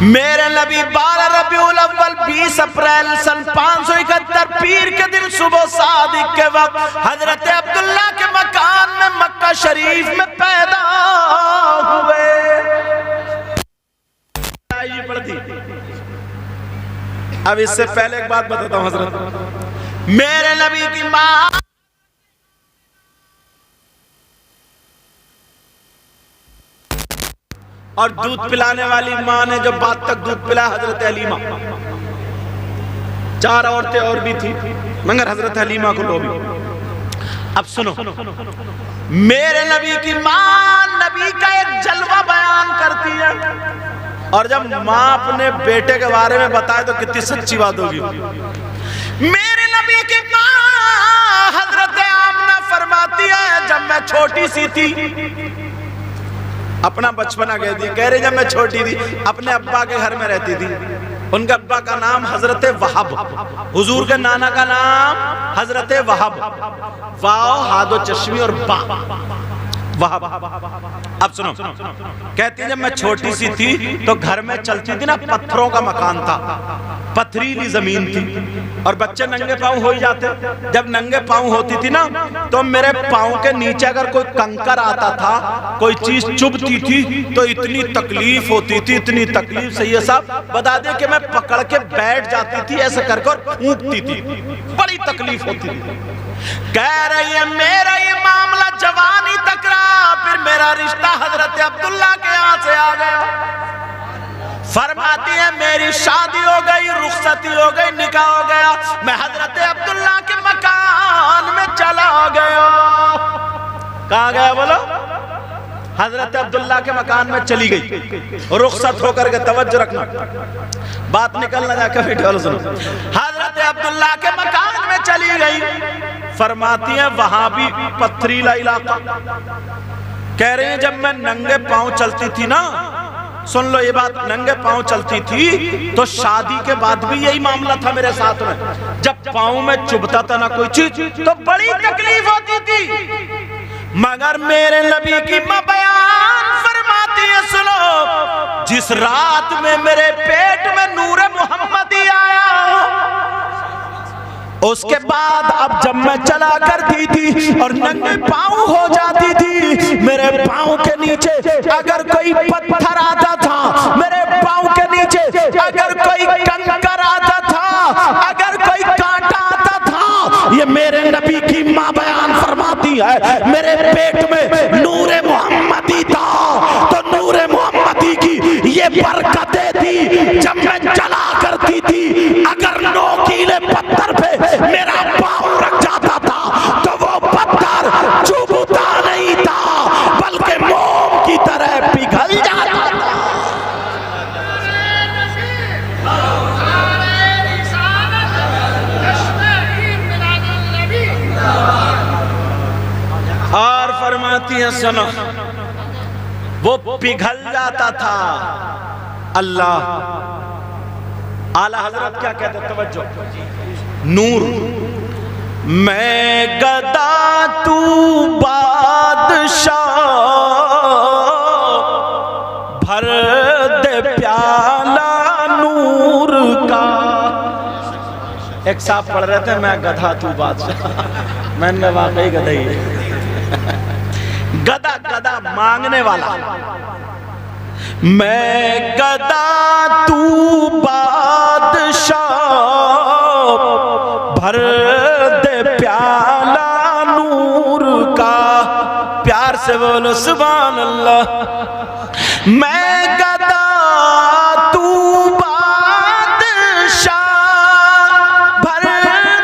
मेरे नबी 12 रबीउल अव्वल 20 अप्रैल सन 571 पीर के दिन सुबह सादिक के वक्त हजरत अब्दुल्ला के मकान में मक्का शरीफ में पैदा हुए। अब इससे पहले एक बात बताता हूं हजरत, मेरे नबी की मां और दूध पिलाने वाली मां ने जो बात तक दूध पिलाया हजरत हलीमा, 4 औरतें और भी थी मगर हजरत हलीमा को लो भी। अब सुनो, मेरे नबी की मां नबी का एक जलवा बयान करती है और जब मां अपने बेटे के बारे में बताए तो कितनी सच्ची बात होगी। मेरे नबी की मां हजरत आमना फरमाती है, जब मैं छोटी सी थी, अपना बचपना कह रही जब मैं छोटी थी अपने अब्बा के घर में रहती थी। उनके अब्बा का नाम हजरत वहाब, हुजूर के नाना का नाम हजरत वहाब, वाओ हादो चश्मी और बा वहाब। अब सुनो, कहती है जब मैं छोटी सी थी तो घर में चलती थी ना, पत्थरों का मकान था, पथरीली जमीन थी और बच्चे नंगे पांव हो ही जाते। जब नंगे पांव होती थी ना तो मेरे पांव के नीचे अगर कोई कंकर आता था, कोई चीज चुभती थी तो इतनी तकलीफ होती थी, इतनी तकलीफ से ये सब बता दे कि मैं पकड़ के बैठ जाती थी ऐसे करके और फूंकती थी, बड़ी तकलीफ होती थी। कह रही है मेरा ये मामला जवानी तक रहा, फिर मेरा रिश्ता हजरत अब्दुल्ला के यहाँ से आ गया। फरमाती है मेरी शादी हो गई, रुखसती हो गई, निकाह हो गया, मैं हजरत अब्दुल्ला के मकान में चला गया। कहाँ गया बोलो? हजरत अब्दुल्ला के मकान में चली गई, रुखसत होकर के, तवज्जो रखना बात निकलना जाकर बैठे सुनो। हजरत अब्दुल्ला के मकान में चली गई। फरमाती है वहां भी पथरीला इलाका। कह रहे हैं जब मैं नंगे पांव चलती थी ना, सुन लो ये बात, नंगे पांव चलती थी तो शादी के बाद भी यही मामला था मेरे साथ में। जब पांव में चुभता था ना कोई चीज तो बड़ी तकलीफ होती थी, मगर मेरे नबी की मां बयान फरमाती है सुनो, जिस रात में मेरे पेट में नूरे मोहम्मदी आया उसके बाद अब जब मैं चला करती थी और नंगे पांव हो जाती थी, मेरे पांव के नीचे अगर कोई पत्थर आता था, मेरे पांव के नीचे अगर कोई कंकर आता था, अगर कोई कांटा आता था, ये मेरे नबी की मां बयान फरमाती है मेरे पेट में नूरे मोहम्मदी था, तो नूरे मोहम्मदी की ये बरकतें थी। जब मैं चला करती थी अगर नोकीले पत्थर पे मेरा पांव रख जाता था तो वो पत्थर चुभता नहीं था बल्कि मोम की तरह पिघल जाता था। और फरमाती है सुनो, वो पिघल जाता था। अल्लाह आला हजरत क्या कहते, तवज्जो, नूर मैं गदा तू बादशाह, भर दे प्याला नूर का। एक साहब पढ़ रहे थे मैं गधा तू बादशाह, मैंने वाकई गधा ही है। गदा गदा मांगने वाला, मैं गदा तू बादशाह, भर दे प्याला नूर का। प्यार से बोलो सुभान अल्लाह। मैं गदा तू बादशाह, भर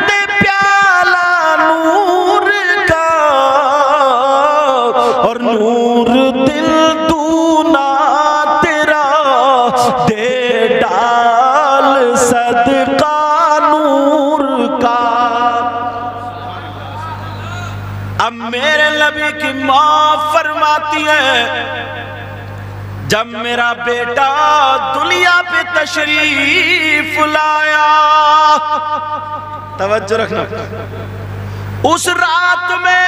दे प्याला नूर का, और नूर दिल दूना तेरा दे डाल सदका नूर का। अब मेरे नबी की मां फरमाती है जब मेरा बेटा दुनिया पे तशरीफ लाया, तवज्जो रखना, उस रात में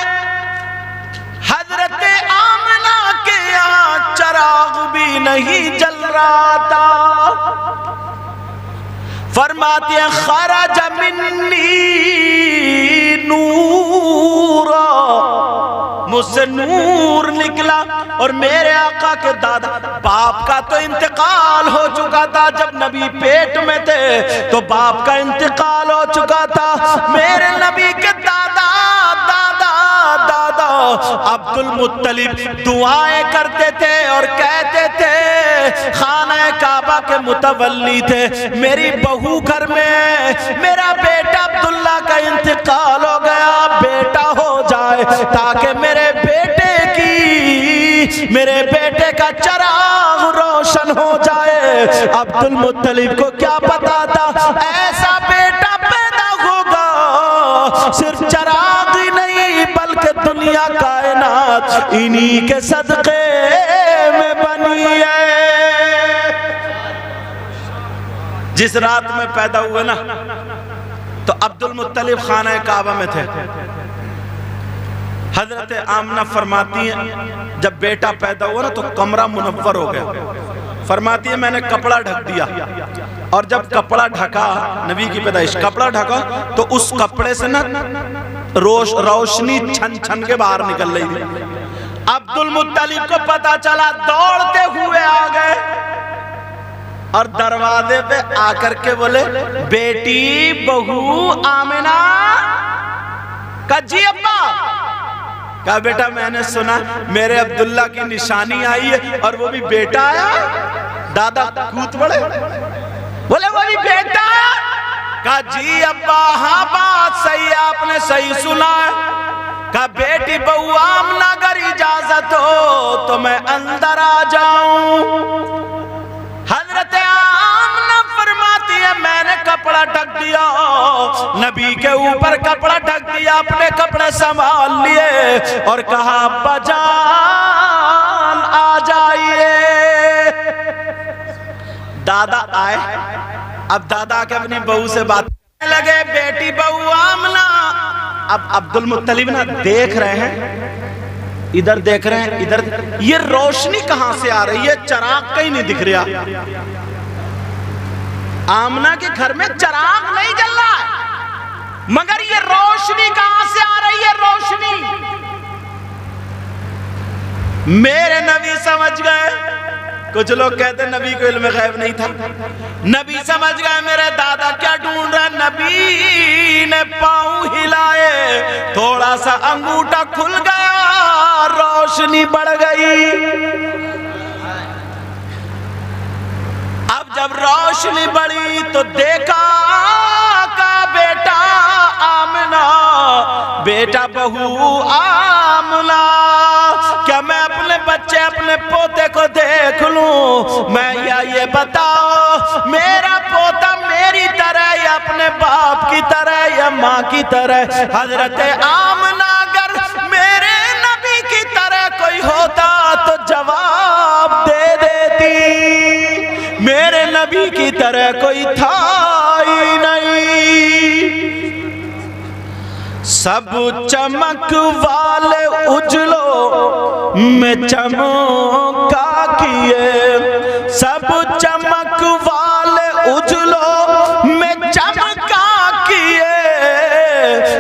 हजरत आमना के यहाँ चराग भी नहीं जल रहा था। फरमाती है खरज मिन्नी नूरा, मुझसे नूर निकला। और मेरे आका के दादा बाप का तो इंतकाल हो चुका था, जब नबी पेट में थे तो बाप का इंतकाल हो चुका था। मेरे नबी के दादा दादा दादा अब्दुल मुत्तलिब दुआएं करते थे और कहते थे, खाना काबा के मुतवल्ली थे, मेरी बहू घर में, मेरा बेटा अब्दुल्ला का इंतकाल हो गया, बेटा हो जाए ताकि मेरे बेटे का चराग रोशन हो जाए। अब्दुल मुत्तलिब को क्या पता था ऐसा बेटा पैदा होगा, सिर्फ चराग ही नहीं बल्कि दुनिया कायनात इन्हीं के सदके में बनी है। जिस रात में पैदा हुए ना, तो अब्दुल मुत्तलिब खाना काबा में थे। हजरत आमना फरमाती हैं जब बेटा पैदा हुआ ना तो कमरा मुनव्वर हो गया। फरमाती है मैंने कपड़ा ढक दिया, और जब कपड़ा ढका, नबी की पैदाइश, कपड़ा ढका तो उस कपड़े से ना रोशनी छन छन के बाहर निकल रही थी। अब्दुल मुत्तलिब को पता चला, दौड़ते हुए आ गए और दरवाजे पे आकर के बोले, बेटी बहू आमिना। कहा जी अब्बा। कहा बेटा मैंने सुना मेरे अब्दुल्ला की निशानी आई है और वो भी बेटा आया। दादा कूद पड़े, बोले वो भी बेटा। कहा जी अब्बा हाँ बात सही है, आपने सही सुना है। कहा बेटी बहू आमना अगर इजाजत हो तो मैं अंदर आ जाऊं। हजरत आमना फरमाती है मैंने कपड़ा ढक दिया, नबी के ऊपर कपड़ा ढक दिया, अपने कपड़े संभाल लिए और कहा अब्बा जान आ जाइए। दादा आए, अब दादा के अपनी बहू से बात करने लगे, बेटी बहू आमना। अब अब्दुल मुत्तलिब ना देख रहे हैं, इधर देख रहे हैं, इधर, ये रोशनी कहां से आ रही है, चराग कहीं नहीं दिख रहा। आमना के घर में चराग नहीं जल रहा है, मगर ये रोशनी कहां से आ रही है, रोशनी। मेरे नबी समझ गए। कुछ लोग कहते नबी को इल्म गैब नहीं था, नबी समझ गए मेरे दादा क्या ढूंढ रहे। नबी ने पांव हिलाए, थोड़ा सा अंगूठा खुल गया, रोशनी बढ़ गई। अब जब रोशनी बढ़ी तो देखा का बेटा आमना, बेटा बहू आमना। क्या मैं अपने बच्चे अपने पोते को देख लूं? मैं ये बताओ मेरा पोता मेरी तरह या अपने बाप की तरह या माँ की तरह? हजरत आमना अगर मेरे नबी की तरह कोई होता तो जवाब दे देती, मेरे नबी की तरह कोई था ही नहीं। सब चमक वाले उजलों में चमका किए, सब चमक वाले उजलों में चमका किए,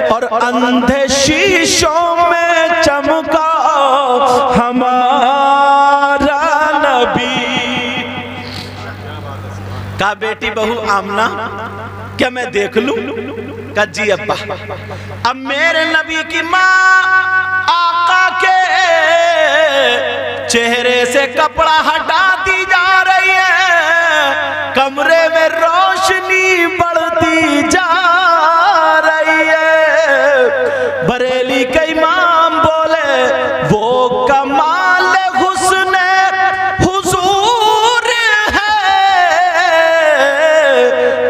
और अंधे शीशों में चमका हमारा नबी। का बेटी बहू आमना क्या मैं देख लूं? का जी अब्बा। अब मेरे नबी की माँ आका के चेहरे से कपड़ा हटाती जा रही है, कमरे में रोशनी बढ़ती जा रही है। बरेली के इमाम बोले वो कमाल हुस्न हुजूर है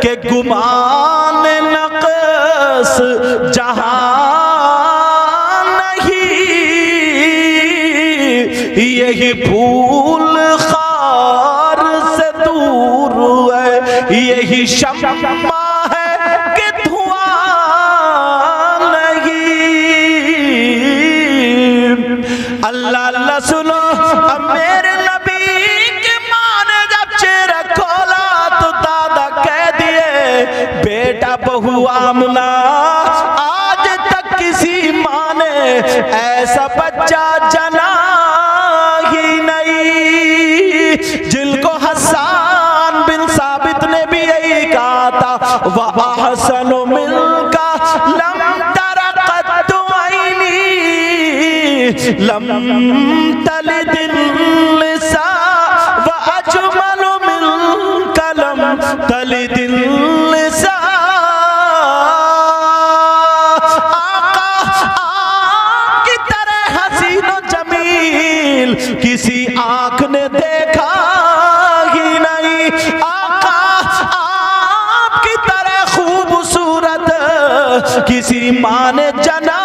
कि गुमान नक़्स जहां यही फूल खार से दूर है, यही शम्मा है कि धुआं नहीं। अल्लाह अल्लाह सुनो। अब मेरे नबी के माँ ने जब चेहरा खोला तो दादा कह दिए लम तलिदिल निसा व अजमलु मिन कलम तलिदिल निसा। किसी आंख ने देखा ही नहीं आका आपकी तरह खूबसूरत, किसी माँ ने जना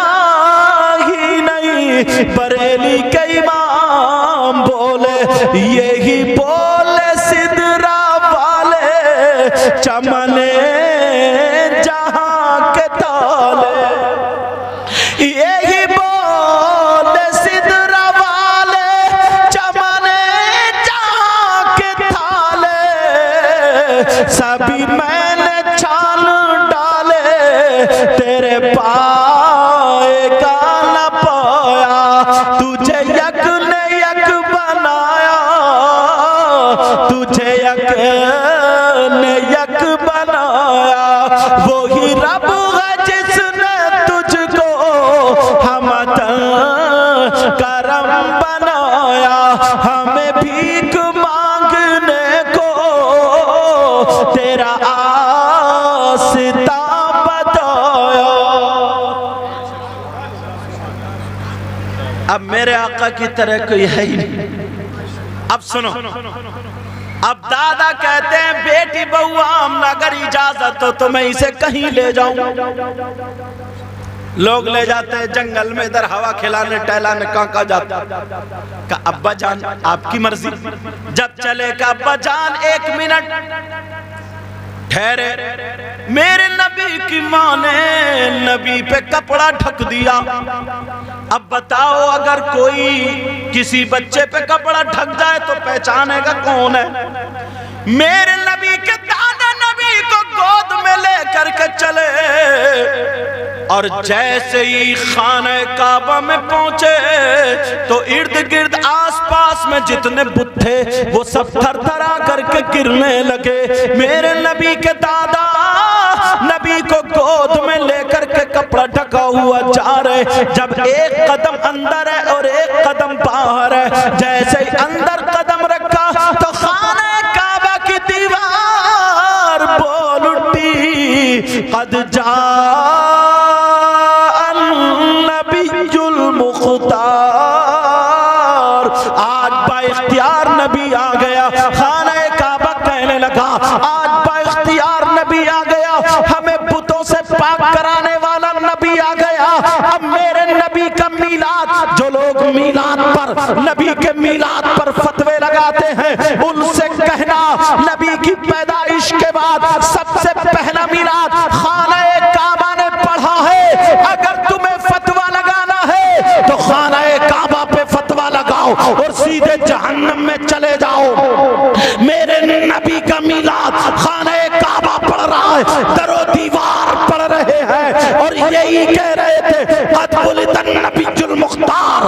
ही नहीं। बरेली के इमाम बोले यही बोले सिदरा वाले चमने जहां के ताले, यही बोले सिदरा सभी मैंने छान डाले तेरे पाए का न पाया। तुझे यक ने यक बनाया, तुझे यक ने यक बनाया। वही रब है जिसने तुझको हमदन करम बनाया। हमें भीख मांगने को तेरा आस्ता बताया। अब मेरे आका की तरह कोई है ही नहीं। अब सुनो, अब दादा कहते हैं बेटी बउआ हमने अगर इजाजत हो तो मैं इसे कहीं ले जाऊं। लोग ले जाते हैं जंगल में, इधर हवा खिलाने टहलाने, कहाँ जाता का अब्बा जान आपकी मर्जी। जब चले का अब्बा जान 1 मिनट ठहरे, मेरे नबी की माँ ने नबी पे कपड़ा ढक दिया। अब बताओ अगर कोई किसी बच्चे पे कपड़ा ढक जाए तो पहचानेगा कौन है? मेरे नबी के दादा नबी को गोद में लेकर के चले और जैसे ही खाने काबा में पहुंचे तो इर्द गिर्द आसपास में जितने बुत थे वो सब थरथरा करके गिरने लगे। मेरे नबी के दादा नबी को गोद में लेकर के कपड़ा ढका हुआ जा रहे। जब एक कदम अंदर है और एक कदम बाहर है, जैसे ही अंदर कदम रखा तो खाने काबा की दीवार बोल उठी, कद जा आज बाइख्तियार नबी आ गया। खाने काबा कहने लगा आज बाइख्तियार नबी आ गया, हमें बुतों से पाक कराने वाला नबी आ गया। अब मेरे नबी का मीलाद, जो लोग मीलाद पर नबी के मीलाद पर फतवे लगाते हैं उनसे कहना नबी की पैदाइश के बाद सबसे पहला मीलाद खाने काबा ने पढ़ा है। अगर तुम्हें फतवा लगाना है तो खाने काबा पे फतवा लगाओ और सीधे जहन्नम में चले जाओ। मेरे नबी का मीलाद खाने काबा पढ़ रहा है, दरो दीवार पढ़ रहे हैं और यही कह रहे थे कद बुलिदन नबीजुल मुख्तार,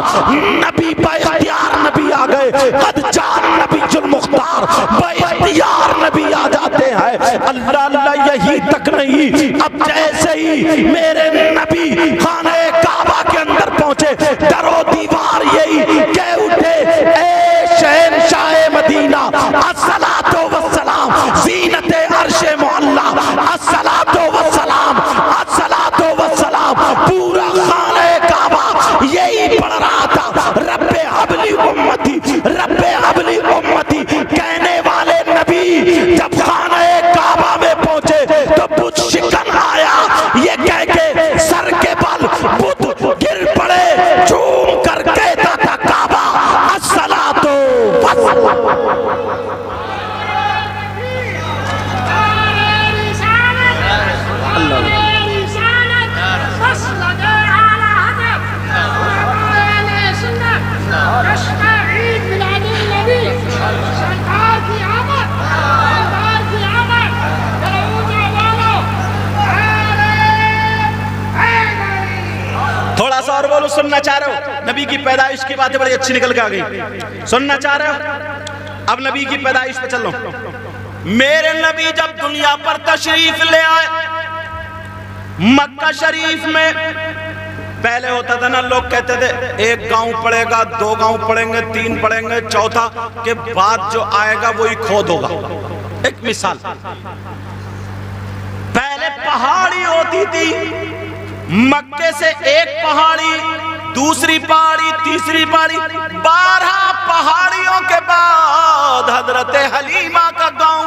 नबी बाइख्तियार नबी आ गए। कद जान नबीजुल मुख्तार, बाइख्तियार नबी आ जाते हैं। अल्लाह अल्लाह यही तक नहीं, अब जैसे ही मेरे नबी खाने काबा के अंदर पहुंचे दरो दीवार यही कह उठे, ए शहंशाह मदीना अस्सलातु वस्सलाम, ज़ीनते अर्शे मुअल्ला अस्सलातु वस्सलाम, अस्सलातु वस्सलाम। पूरा खाने काबा यही पढ़ रहा था रब्बे हबली उम्मती, रब्बे हबली उम्मती। कहने वाले नबी जब खाने काबा में पहुंचे तो बुत शिकन आया, ये कह के सर के बल बुत गिर पड़े, झूम कर कहता था काबा अस्सलातु वस्सलाम। थोड़ा सा और बोलो, सुनना चाह रहे हो? नबी की पैदाइश की बातें बड़ी अच्छी निकल के आ गई, सुनना चाह रहे हो? अब नबी की पैदाइश पे चलो। मेरे नबी जब दुनिया पर तशरीफ ले आए मक्का शरीफ में पहले होता था ना, लोग कहते थे एक गांव पड़ेगा, 2 गांव पड़ेंगे, 3 पड़ेंगे, चौथा के बाद जो आएगा वही खोद होगा। एक मिसाल, पहले पहाड़ी होती थी, मक्के से एक पहाड़ी, दूसरी पहाड़ी, तीसरी पहाड़ी, 12 पहाड़ियों के बाद हजरत हलीमा का गांव।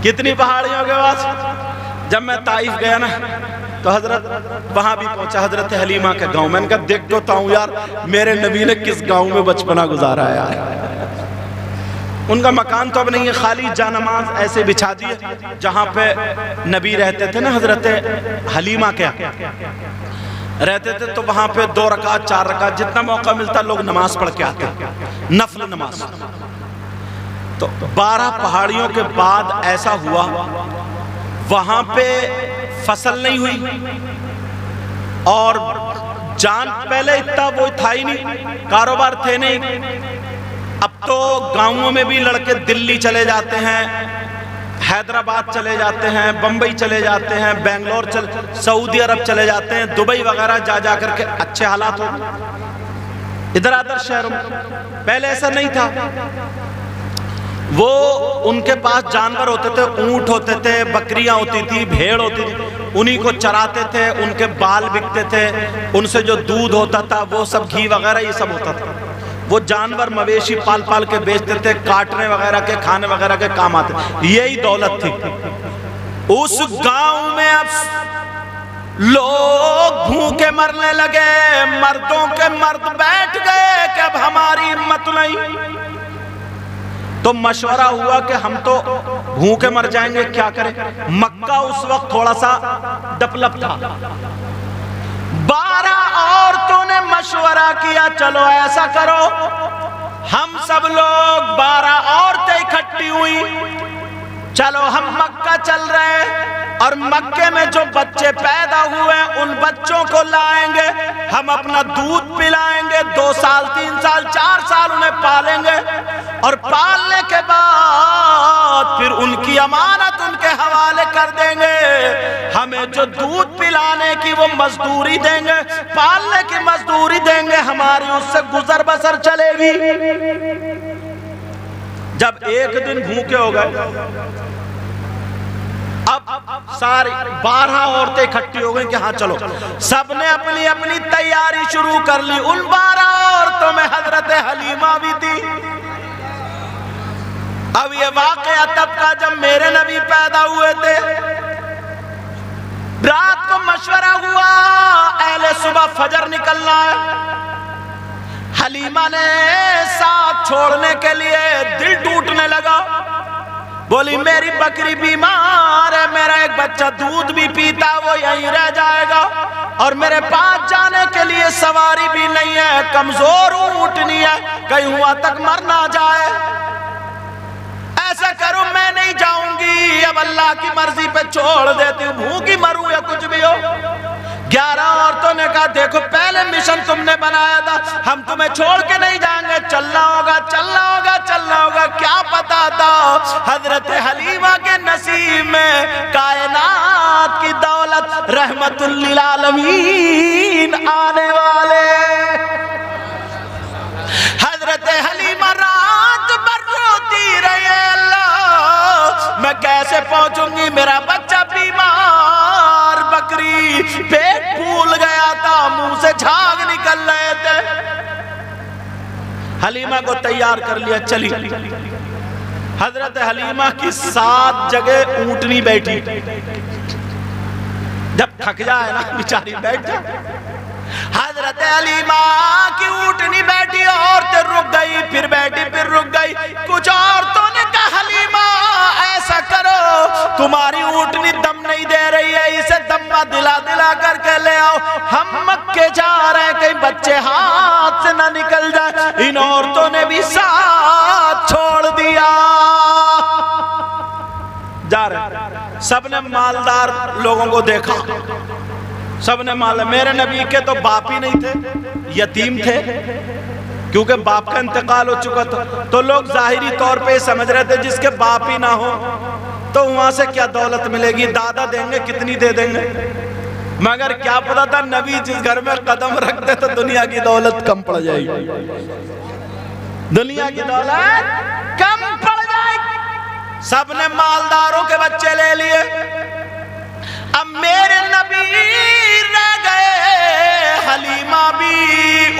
कितनी पहाड़ियों के बाद? जब मैं ताइफ गया ना तो हजरत वहां भी पहुंचा, हजरत हलीमा के गांव। मैंने कहा देख तो हूं यार, मेरे नबी ने किस गांव में बचपना गुजारा है यार। उनका मकान तो अब नहीं है, खाली जानमाज ऐसे बिछा दिए जहां पे नबी रहते थे ना, हजरत हलीमा के रहते थे। तो वहां पे 2 रकात 4 रकात जितना मौका मिलता लोग नमाज पढ़ के आते, नफल नमाज। तो 12 पहाड़ियों के बाद ऐसा हुआ, वहां पे फसल नहीं हुई और जान पहले इतना वो था ही नहीं, कारोबार थे नहीं। अब तो गांवों में भी लड़के दिल्ली चले जाते हैं, हैदराबाद चले जाते हैं, बंबई चले जाते हैं, बेंगलोर सऊदी अरब चले जाते हैं, दुबई वगैरह जा करके अच्छे हालात हो इधर आधर शहरों में। पहले ऐसा नहीं था। वो उनके पास जानवर होते थे, ऊंट होते थे, बकरियां होती थी, भेड़ होती थी, उन्हीं को चराते थे, उनके बाल बिकते थे, उनसे जो दूध होता था वो सब, घी वगैरह ये सब होता था। वो जानवर मवेशी पाल पाल के बेचते थे, काटने वगैरह के, खाने वगैरह के काम आते, यही दौलत थी। उस गांव में अब लोग भूखे मरने लगे, मर्दों के मर्द बैठ गए कि अब हमारी हिम्मत नहीं। तो मशवरा हुआ कि हम तो भूखे मर जाएंगे, क्या करें। मक्का उस वक्त थोड़ा सा डेवलप था। 12 औरतों ने मशवरा किया, चलो ऐसा करो, हम सब लोग 12 औरतें इकट्ठी हुई, चलो हम मक्का चल रहे हैं और मक्के में जो बच्चे पैदा हुए उन बच्चों को लाएंगे, हम अपना दूध पिलाएंगे, 2 साल 3 साल 4 साल उन्हें पालेंगे और पालने के बाद फिर उनकी अमानत उनके हवाले कर देंगे। हमें जो दूध पिलाने की वो मजदूरी देंगे, पालने की मजदूरी देंगे, हमारी उससे गुजर बसर चलेगी। जब एक दिन भूखे हो गए, अब सारी 12 औरतें इकट्ठी हो गई कि हाँ चलो, सबने अपनी अपनी तैयारी शुरू कर ली। उन 12 औरतों में हजरत हलीमा भी थी। अब ये वाकया तब का जब मेरे नबी पैदा हुए थे। रात को मशवरा हुआ, अहले सुबह फजर निकलना है। हलीमा ने साथ छोड़ने के लिए दिल टूटने लगा, बोली मेरी बकरी बीमार है, मेरा एक बच्चा दूध भी पीता, वो यहीं रह जाएगा और मेरे पास जाने के लिए सवारी भी नहीं है, कमजोर ऊँटनी है, कहीं हुआ तक मर ना जाए। ऐसा करो मैं नहीं जाऊंगी, अब अल्लाह की मर्जी पे छोड़ देती हूँ, भूखी मरूं या कुछ भी हो। 11 औरतों ने कहा देखो पहले मिशन तुमने बनाया था, हम तुम्हें छोड़ के नहीं जाएंगे, चलना होगा चलना होगा चलना होगा। क्या पता था हजरत हलीमा के नसीब में कायनात की दौलत रहमतुल लिल आलमीन आने वाले। हजरत हलीमा रात भर रोती रही, अल्लाह मैं कैसे पहुंचूंगी, मेरा बच्चा बीमार, बकरी पेट फूल गया था, मुंह से झाग निकल रहे थे। हलीमा को तैयार कर लिया, चली। हजरत हलीमा की 7 जगह ऊंटनी बैठी, जब थक जाए ना बेचारी बैठ जाए। हजरत हलीमा की ऊंटनी बैठी, औरतें रुक गई, फिर बैठी फिर रुक गई। कुछ औरतों ने कहा हलीमा ऐसा करो, तुम्हारी ऊंटनी दम नहीं दे रही है, इसे दम्मा दिला दिला करके ले आओ, हम मक्के जा रहे हैं, कहीं बच्चे हाथ से ना निकल जाए। इन औरतों ने भी साथ छोड़ दिया, जा रहे। सबने मालदार लोगों को देखा, सबने माल, मेरे नबी के तो बाप ही नहीं थे, यतीम थे, क्योंकि बाप का इंतकाल हो चुका था। तो लोग जाहिरी तौर पे समझ रहे थे जिसके बाप ही ना हो तो वहां से क्या दौलत मिलेगी, दादा देंगे, कितनी दे देंगे। मगर क्या पता था नबी जिस घर में कदम रखते तो दुनिया की दौलत कम पड़ जाएगी, दुनिया की दौलत कम पड़ जाएगी। सबने मालदारों के बच्चे ले लिए, अब मेरे नबी रह गए। हलीमा भी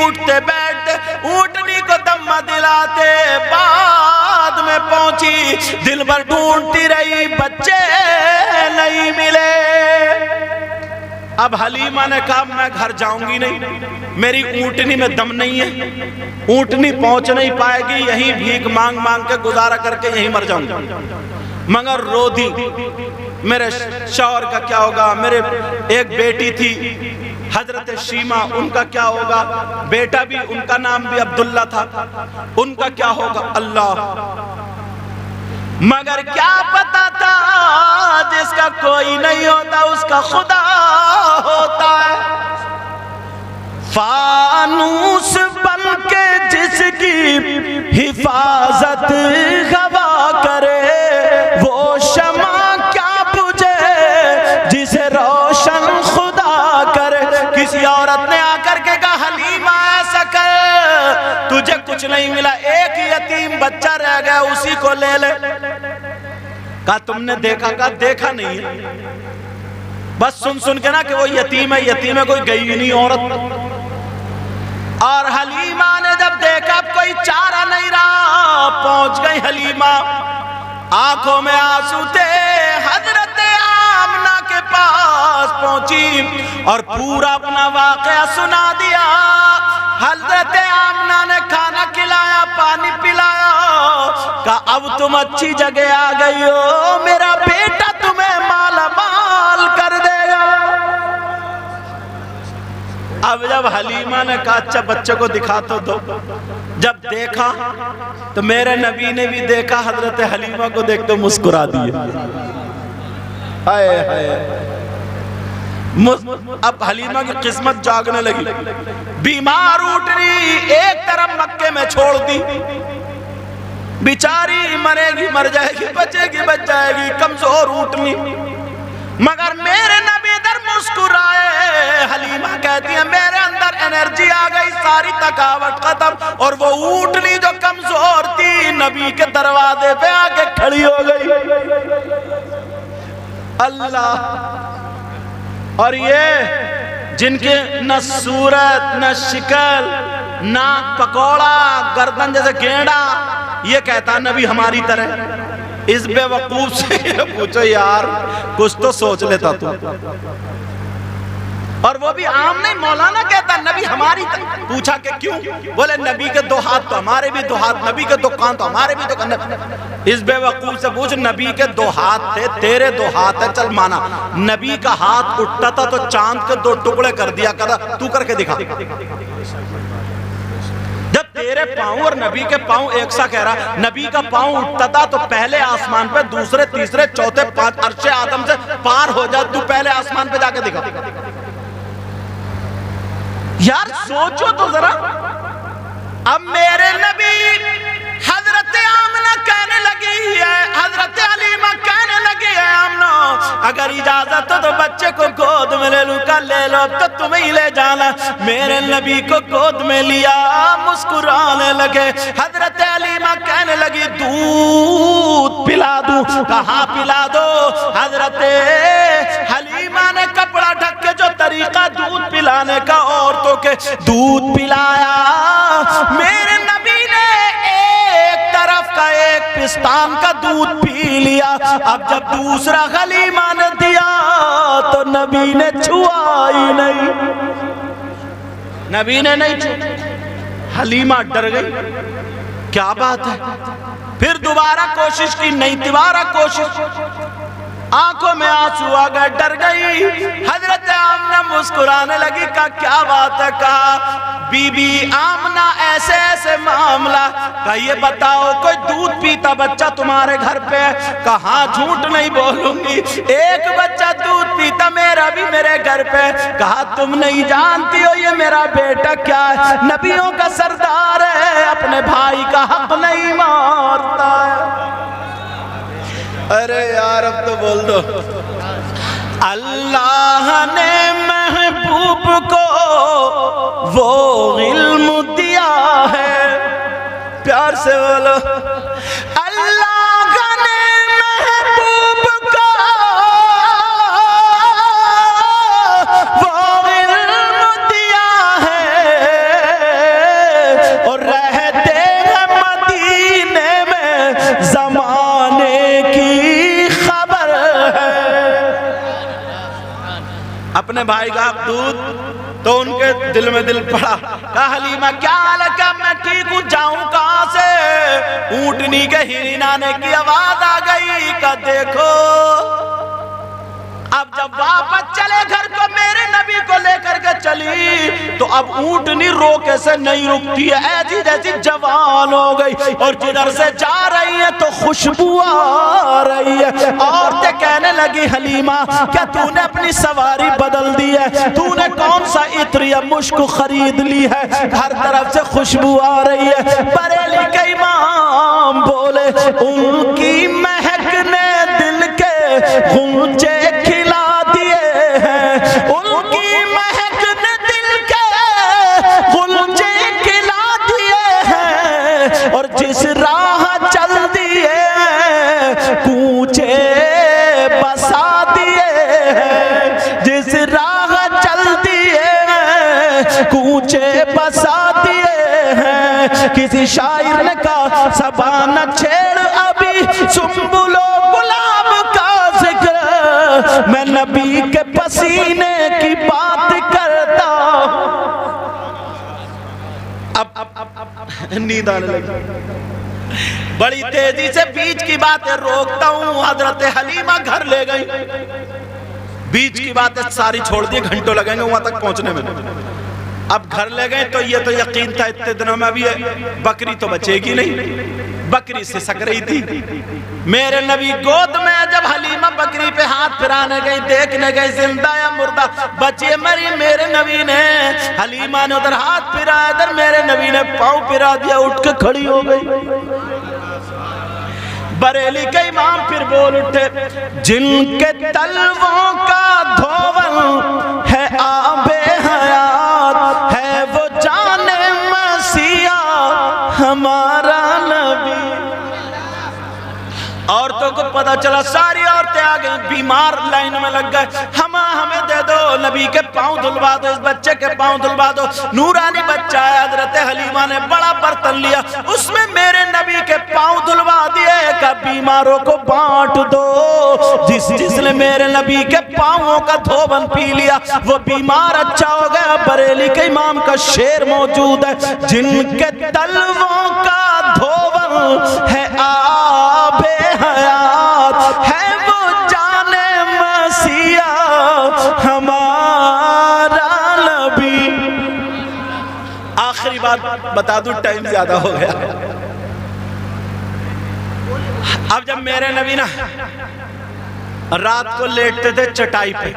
उठते बैठते ऊँटनी को दम्मा दिलाते, बाद में पहुंची, दिल भर ढूंढती रही, बच्चे नहीं मिले। अब हलीमा ने कहा मैं घर जाऊंगी नहीं, मेरी ऊँटनी में दम नहीं है, ऊँटनी पहुंच नहीं पाएगी, यहीं भीख मांग मांग के गुजारा करके यहीं मर जाऊंगी। मगर रो दी, मेरे शौहर का क्या होगा, मेरे एक बेटी थी हजरत शीमा, उनका क्या होगा, बेटा भी उनका नाम भी अब्दुल्ला था, उनका क्या होगा अल्लाह। मगर क्या पता था जिसका कोई नहीं होता उसका खुदा होता है। फानूस बनके जिसकी हिफाजत हवा करे, वो शमा क्या बुझे जिसे रोशन खुदा करे। किसी औरत ने आकर के कहा हलीमा ऐसा कर, तुझे कुछ नहीं मिला, एक यतीम बच्चा रह गया, उसी को ले ले। कहा तुमने देखा? कहा देखा नहीं है, बस सुन सुन के ना कि वो यतीम है, यतीम है, कोई गई ही नहीं औरत। और हलीमा ने जब देखा कोई चारा नहीं रहा, पहुंच गई हलीमा, आंखों में आंसू थे, हजरत आमना के पास पहुंची और पूरा अपना वाकया सुना दिया। हजरत आमना ने खाना खिलाया, पानी पिलाया, कहा अब तुम अच्छी जगह आ गई हो, मेरा बेटा तुम्हें माला माल कर देगा। अब जब हलीमा ने कहा अच्छा बच्चे को दिखा तो दो, जब देखा तो मेरे नबी ने भी देखा, हजरत हलीमा को देख तो मुस्कुरा दिए। हाय हाय, अब हलीमा की किस्मत जागने लगी। बीमार ऊँटनी एक तरफ मक्के में छोड़ दी, बेचारी मरेगी मर जाएगी, बचेगी बच जाएगी, कमजोर ऊँटनी। मगर मेरे नबी इधर मुस्कुराए। हलीमा कहती है मेरे अंदर एनर्जी आ गई, सारी थकावट खत्म, और वो ऊँटनी जो कमजोर थी नबी के दरवाजे पे आके खड़ी हो गई। अल्लाह। और ये जिनके न सूरत न शिकल, नाक पकौड़ा, गर्दन जैसे गेंडा, ये कहता नबी हमारी तरह। इस बेवकूफ से ये पूछो यार, कुछ तो सोच लेता तू। और वो भी आम नहीं, मौलाना कहता नबी हमारी तरह। पूछा कि क्यों? बोले नबी के दो हाथ तो हमारे भी दो हाथ, नबी के दो कान तो हमारे भी दो कान। इस बेवकूफ से पूछ, नबी के दो हाथ थे, तेरे दो हाथ है, चल माना। नबी का हाथ उठता था तो चांद के दो टुकड़े कर दिया करता, तू करके दिखा। जब तेरे पांव और नबी के पांव एक सा कह रहा, नबी का पांव उठता था तो पहले आसमान पे, दूसरे तीसरे चौथे पांच अर्शे आदम से पार हो जा, तू पहले आसमान पे जाके दिखा। यार सोचो तो जरा। अब मेरे नबी हजरत आमना कहने लगी है, हजरत हलीमा कहने लगी है आमना अगर इजाजत हो तो बच्चे को गोद में ले लूं, कल ले लो तो तुम्हें ही ले जाना। मेरे नबी को गोद में लिया, मुस्कुराने लगे। हजरत हलीमा कहने लगी दूध पिला दूं, कहाँ पिला दो। हजरत हलीमा ने कपड़ा ढक के जो तरीका दूध पिलाने का औरतों के, दूध पिलाया। मेरे नबी ने एक तरफ का एक पिस्तान का दूध पी लिया। अब जब दूसरा हलीमा ने दिया तो नबी ने छुआ ही नहीं, नबी ने नहीं छुआ। हलीमा डर गई, क्या बात है। फिर दोबारा कोशिश की, नहीं दोबारा कोशिश, आंखों में आंसू आ गए, डर गई। हजरत आमना मुस्कुराने लगी, कहा क्या बात है। कहा बीबी आमना ऐसे ऐसे मामला, कहा ये बताओ कोई दूध पीता बच्चा तुम्हारे घर पे? कहा झूठ नहीं बोलूंगी, एक बच्चा दूध पीता मेरा भी मेरे घर पे। कहा तुम नहीं जानती हो ये मेरा बेटा क्या है, नबियों का सरदार है, अपने भाई का हक नहीं मारता है। अरे यार अब तो बोल दो। अल्लाह ने महबूब को वो इल्म दिया है, प्यार से बोलो, अल्लाह ने महबूब को वो इल्म दिया है और रहते हैं मदीने में जमाने की खबर है। अपने भाई का दूध तो उनके दिल में दिल पड़ा, कहा हलीमा क्या हाल है, क्या मैं ठीक हूँ, जाऊं कहां से? ऊंटनी के हिरनाने की आवाज आ गई, का देखो अब जब वापस चले घर को मेरे नबी को लेकर के चली तो अब ऊंटनी रोके से नहीं रुकती है, ऐसी जैसी जवान हो गई और जिधर से जा रही है तो खुशबू आ रही है। औरतें कहने लगी हलीमा क्या तूने अपनी सवारी बदल दी है, तूने कौन सा इत्र या मुश्क खरीद ली है, हर तरफ से खुशबू आ रही है। बरेली के इमाम बोले उनकी महक ने दिल के गूंजे खिला दिए हैं, उनकी महक ने दिल के गूंजे खिला दिए हैं और जिस राह चल दिए कूचे बसा दिए हैं, जिस राह चल दिए कूचे बसा दिए हैं। किसी शायर ने कहा सबा न छेड़ अभी सुम्बुलो गुलाब का जिक्र, मैं नबी के पसीने की बात करता हूं। अब नींद आने लगी, बड़ी तेजी से बीच की बातें रोकता हूं। हजरत हलीमा घर ले गई, बीच की बातें सारी छोड़ दी, घंटों लगेंगे वहां तक पहुंचने में। अब घर ले गए तो ये तो यकीन था इतने दिनों में अभी बकरी तो बचेगी नहीं, बकरी से सक रही थी। मेरे नबी गोद में जब हलीमा बकरी पे हाथ फिराने गई, देखने गई जिंदा या मुर्दा, बची मरी, मेरे नबी ने हलीमा ने उधर हाथ फिरा, इधर मेरे नबी ने पांव फिरा दिया, उठ के खड़ी हो गई। बरेली के इमाम फिर बोल उठे जिनके तलवों का धोवन है आबे हयात है वो जाने मसीहा हमारा नबी। औरतों को पता चला, सारी औरतें आ गई, बीमार लाइन में लग गए, हमें दे दो, नबी के पांव धुलवा दो, इस बच्चे के पांव धुलवा दो। नूरानी बच्चा है, हजरत हलीमा ने बड़ा बर्तन लिया, उसमें मेरे नबी के पांव धुलवा दिए, का बीमारों को बांट दो। जिसने मेरे नबी के पांवों का धोबन पी लिया वो बीमार अच्छा हो गया। बरेली के इमाम का शेर मौजूद है, जिनके तलवों का धोबन है आबे हयात है वो जाने मसीहा हमारा नबी। आखिरी बात बता दूं, टाइम ज्यादा हो गया। अब जब मेरे नबी ना रात को लेटते थे चटाई पे,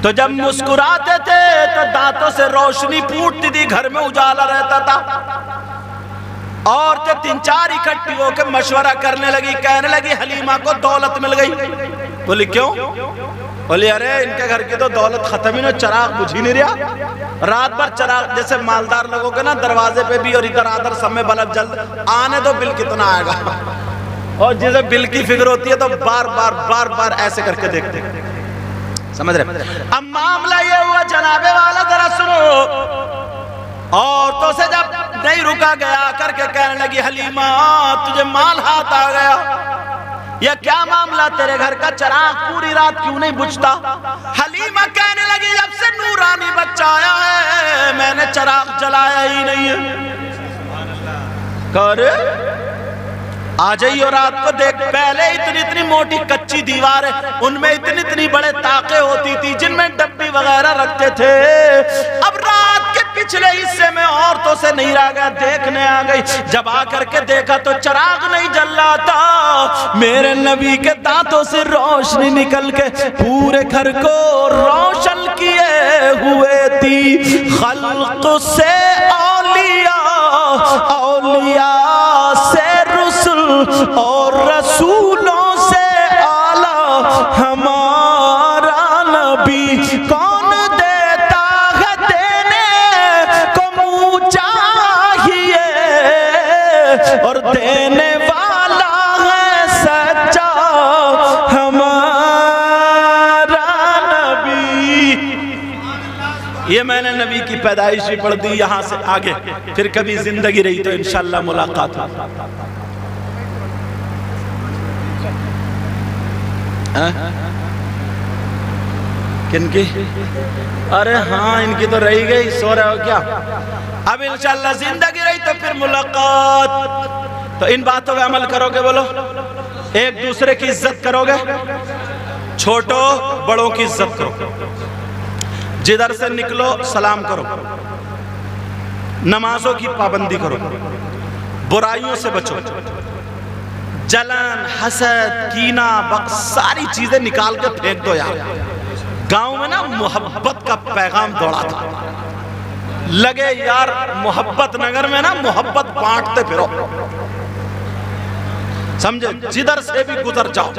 तो जब मुस्कुराते थे तो दांतों से रोशनी फूटती थी, घर में उजाला रहता था। औरतें 3-4 इकट्ठी होकर मशवरा करने लगी, कहने लगी हलीमा को दौलत मिल गई। बोली क्यों? बोली अरे इनके घर की तो दौलत खत्म ही नहीं, चराग बुझ ही नहीं रहा। रात भर चराग, जैसे मालदार लोगों के ना दरवाजे पे भी और इधर आधर सब में बल्ब जल, आने दो बिल कितना आएगा, और जिसे बिल की फिक्र होती है तो बार बार ऐसे करके देखते। समझ रहे? अब मामला ये हुआ जनाबे वाला, जरा सुनो। औरतों से जब नहीं रुका गया, करके कहने लगी हलीमा तुझे माल हाथ आ गया, यह क्या मामला, तेरे घर का चराग पूरी रात क्यों नहीं बुझता? हलीमा कहने लगी जब से नूरानी बच्चा आया है मैंने चराग जलाया ही नहीं है। करे आ जाइए रात को देख, पहले इतनी मोटी कच्ची दीवार है, उनमें इतनी बड़े ताके होती थी जिनमें डब्बी वगैरह रखते थे। अब रात के पिछले हिस्से में औरतों से नहीं रह गया, देखने आ गई। जब आकर के देखा तो चराग नहीं जल रहा था, मेरे नबी के दांतों से रोशनी निकल के पूरे घर को रोशन किए हुए थी। खल्क से औलिया, औलिया से रसूल और रसूलों से आला हमारा ये मैंने नबी की पैदाइश भी पढ़ दी। यहाँ से आगे फिर कभी जिंदगी रही तो इंशाअल्लाह मुलाकात हो। किनकी? अरे हाँ, इनकी तो रही गई, सो रहे हो क्या? अब इंशाअल्लाह जिंदगी रही तो फिर मुलाकात। तो इन बातों पे अमल करोगे? बोलो। एक दूसरे की इज्जत करोगे, छोटों बड़ों की इज्जत करो, जिधर से निकलो सलाम करो, नमाजों की पाबंदी करो, बुराइयों से बचो, जलन, हसद, कीना, बख्स सारी चीजें निकाल के फेंक दो यार। गांव में ना मोहब्बत का पैगाम दौड़ा था, लगे यार मोहब्बत नगर में ना मोहब्बत बांटते फिरो, समझे? जिधर से भी गुजर जाओ,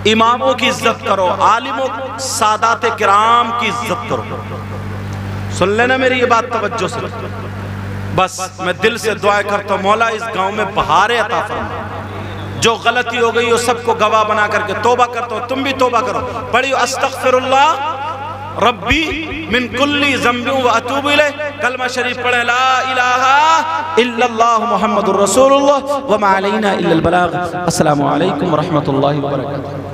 इमामों की इज्जत करो, आलिमों सादात किराम की इज्जत करो। सुन लेना मेरी ये बात तवज्जो से। बस मैं दिल से दुआ करता हूँ, मौला इस गांव में बहारें अता फरमा। जो गलती हो गई वो सबको गवाह बना करके तौबा करता हूँ, तुम भी तौबा करो। पढ़ियो अस्तगफिरुल्लाह रब्बी मिन कुल्ली ज़ंबिन व अतूबु इलैह। कलमा शरीफ पढ़े, ला इलाहा इल्लल्लाह मुहम्मदुर रसूलुल्लाह व मा अलैना इल्लल बलाग। अस्सलामु अलैकुम व रहमतुल्लाहि व बरकातुहू।